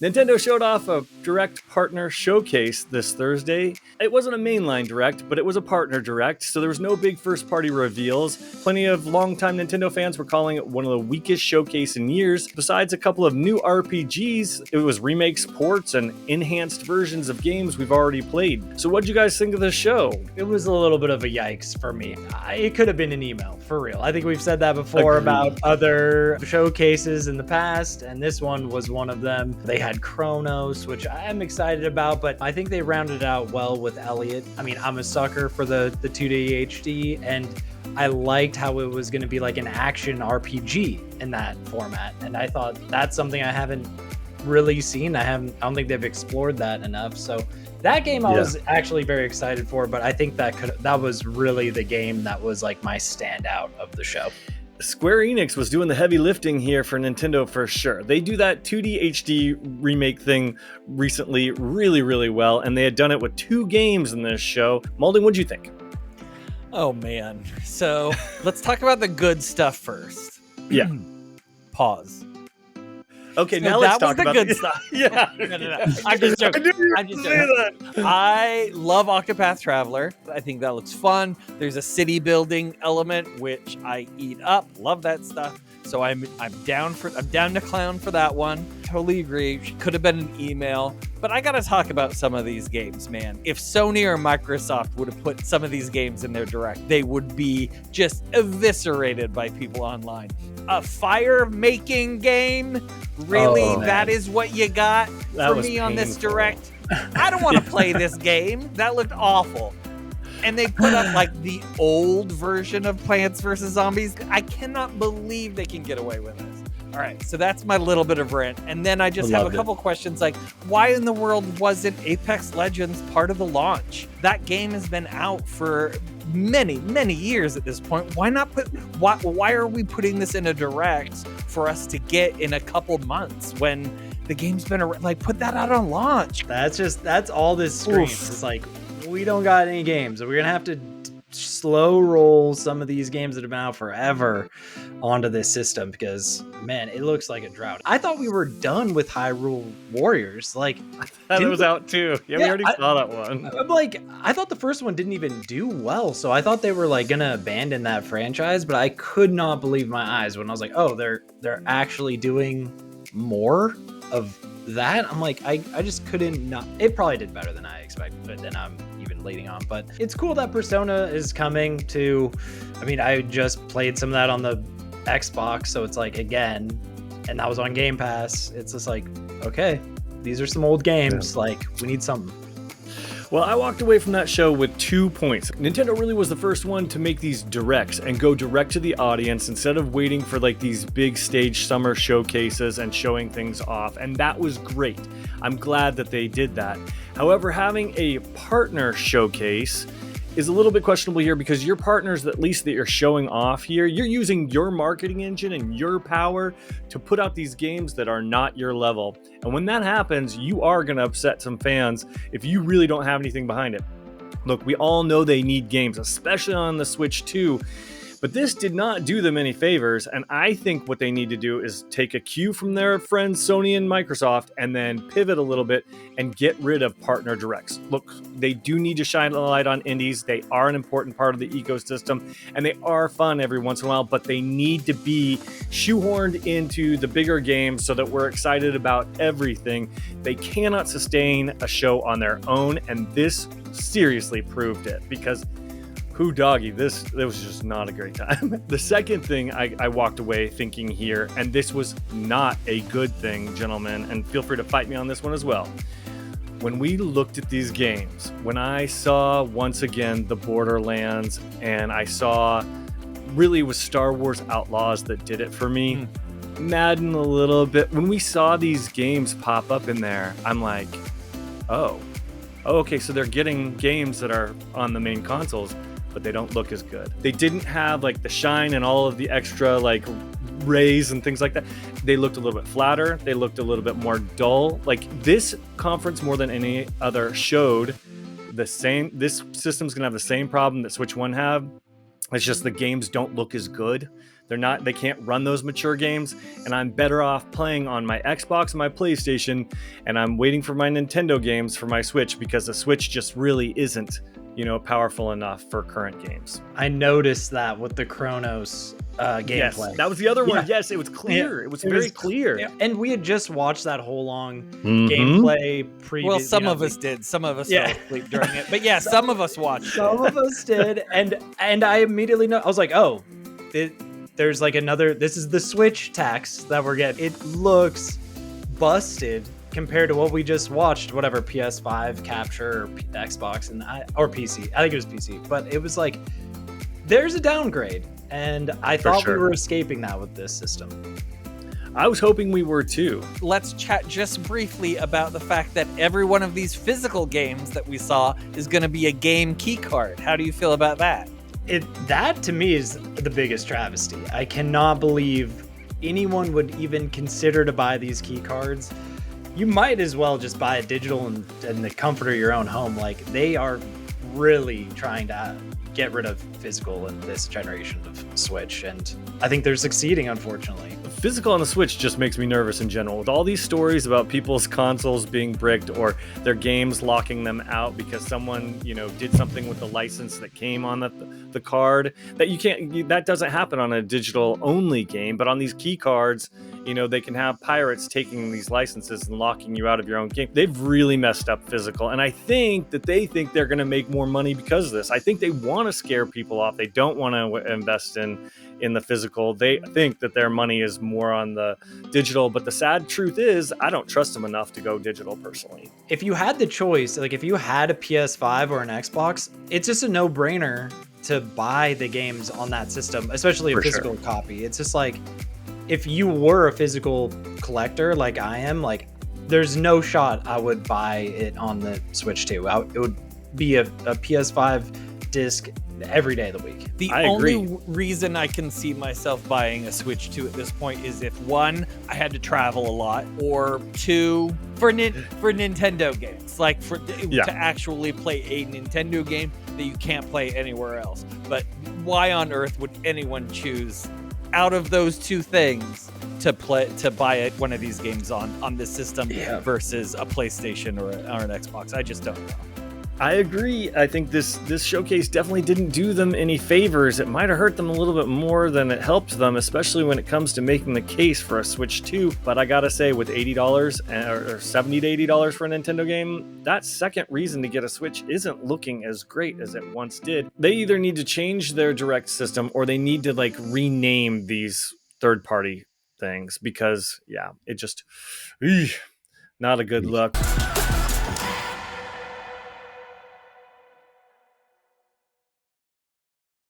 Nintendo showed off a direct partner showcase this Thursday. It wasn't a mainline direct, but it was a partner direct, so there was no big first-party reveals. Plenty of longtime Nintendo fans were calling it one of the weakest showcases in years. Besides a couple of new RPGs, it was remakes, ports, and enhanced versions of games we've already played. So what'd you guys think of the show? It was a little bit of a yikes for me. It could have been an email, for real. I think we've said that before about other showcases in the past, and this one was one of them. They had Chronos, which I'm excited about, but I think they rounded out well with Elliot. I mean, I'm a sucker for the 2D HD, and I liked how it was going to be like an action RPG in that format, and I thought that's something I haven't really seen. I don't think they've explored that enough. So that game I was actually very excited for, but I think that was really the game that was like my standout of the show. Square Enix was doing the heavy lifting here for Nintendo for sure. They do that 2D HD remake thing recently really, really well, and they had done it with 2 games in this show. Maulding, what'd you think? Oh, man. So let's talk about the good stuff first. Yeah. Pause. Okay, So now let's talk the about good stuff. Yeah. No. I'm just joking. I love Octopath Traveler. I think that looks fun. There's a city building element which I eat up. Love that stuff. So I'm down to clown for that one. Totally agree. Could have been an email. But I gotta talk about some of these games, man. If Sony or Microsoft would have put some of these games in their direct, they would be just eviscerated by people online. A fire making game? Really? That is what you got for me on this direct? I don't want to play this game. That looked awful. And they put up like the old version of Plants vs. Zombies. I cannot believe they can get away with this. All right, so that's my little bit of rant. And then I just have a couple questions like, why in the world wasn't Apex Legends part of the launch? That game has been out for many, many years at this point. Why not why are we putting this in a direct for us to get in a couple months when the game's been like, put that out on launch? That's all this screams. It's like, we don't got any games, so we're gonna have to slow roll some of these games that have been out forever onto this system because, man, it looks like a drought. I thought we were done with Hyrule Warriors. Like, I thought it was out too. Yeah, we already saw that one. I'm like, I thought the first one didn't even do well, so I thought they were like gonna abandon that franchise, but I could not believe my eyes when I was like, oh, they're actually doing more of that. I'm like, I just couldn't not. It probably did better than I expected, but then I'm even leading on. But it's cool that Persona is coming to. I mean, I just played some of that on the Xbox, so it's like, again, and that was on Game Pass. It's just like, okay, these are some old games. Like, we need something. Well, I walked away from that show with 2 points. Nintendo really was the first one to make these directs and go direct to the audience instead of waiting for like these big stage summer showcases and showing things off. And that was great. I'm glad that they did that. However, having a partner showcase is a little bit questionable here because your partners, at least that you're showing off here, you're using your marketing engine and your power to put out these games that are not your level. And when that happens, you are going to upset some fans if you really don't have anything behind it. Look, we all know they need games, especially on the Switch 2. But this did not do them any favors, and I think what they need to do is take a cue from their friends Sony and Microsoft and then pivot a little bit and get rid of partner directs. Look, they do need to shine a light on indies. They are an important part of the ecosystem, and they are fun every once in a while, but they need to be shoehorned into the bigger games so that we're excited about everything. They cannot sustain a show on their own, and this seriously proved it because this was just not a great time. The second thing I walked away thinking here, and this was not a good thing, gentlemen, and feel free to fight me on this one as well. When we looked at these games, when I saw once again the Borderlands, and I saw really it was Star Wars Outlaws that did it for me, Madden a little bit. When we saw these games pop up in there, I'm like, oh, okay, so they're getting games that are on the main consoles, but they don't look as good. They didn't have like the shine and all of the extra like rays and things like that. They looked a little bit flatter. They looked a little bit more dull. Like this conference more than any other showed the same. This system's gonna have the same problem that Switch 1 had. It's just the games don't look as good. They can't run those mature games, and I'm better off playing on my Xbox and my PlayStation, and I'm waiting for my Nintendo games for my Switch, because the Switch just really isn't, powerful enough for current games. I noticed that with the Chronos gameplay. Yes, that was the other one. Yes, it was clear. Yeah. It was very clear. Yeah. And we had just watched that whole long gameplay preview. Well, some of us did. Some of us fell asleep during it. But yeah, some of us watched. Some of us did. And I immediately know. I was like, oh, there's like another. This is the Switch tax that we're getting. It looks busted compared to what we just watched, whatever, PS5 capture or Xbox or PC. I think it was PC, but it was like, there's a downgrade, and I thought we were escaping that with this system. I was hoping we were too. Let's chat just briefly about the fact that every one of these physical games that we saw is going to be a game key card. How do you feel about that? That to me is the biggest travesty. I cannot believe anyone would even consider to buy these key cards. You might as well just buy a digital in the comfort of your own home. Like, they are really trying to get rid of physical in this generation of Switch, and I think they're succeeding, unfortunately. Physical on the Switch just makes me nervous in general. With all these stories about people's consoles being bricked or their games locking them out because someone, did something with the license that came on the card, that doesn't happen on a digital only game, but on these key cards, they can have pirates taking these licenses and locking you out of your own game. They've really messed up physical, and I think that they think they're going to make more money because of this. I think they want to scare people off. They don't want to invest in the physical. They think that their money is more on the digital, but the sad truth is I don't trust them enough to go digital personally. If you had the choice, like if you had a PS5 or an Xbox, it's just a no-brainer to buy the games on that system, especially a physical copy. It's just like, if you were a physical collector like I am, like, there's no shot I would buy it on the Switch too. It would be a PS5 disc every day of the week. The only reason I can see myself buying a Switch 2 at this point is if, one, I had to travel a lot, or two, for Nintendo games, like to actually play a Nintendo game that you can't play anywhere else. But why on earth would anyone choose, out of those two things, to buy one of these games on this system versus a PlayStation or an Xbox? I just don't know. I agree. I think this showcase definitely didn't do them any favors. It might have hurt them a little bit more than it helped them, especially when it comes to making the case for a Switch 2. But I gotta say, with $80 or $70 to $80 for a Nintendo game, that second reason to get a Switch isn't looking as great as it once did. They either need to change their direct system, or they need to rename these third-party things, because it just not a good look.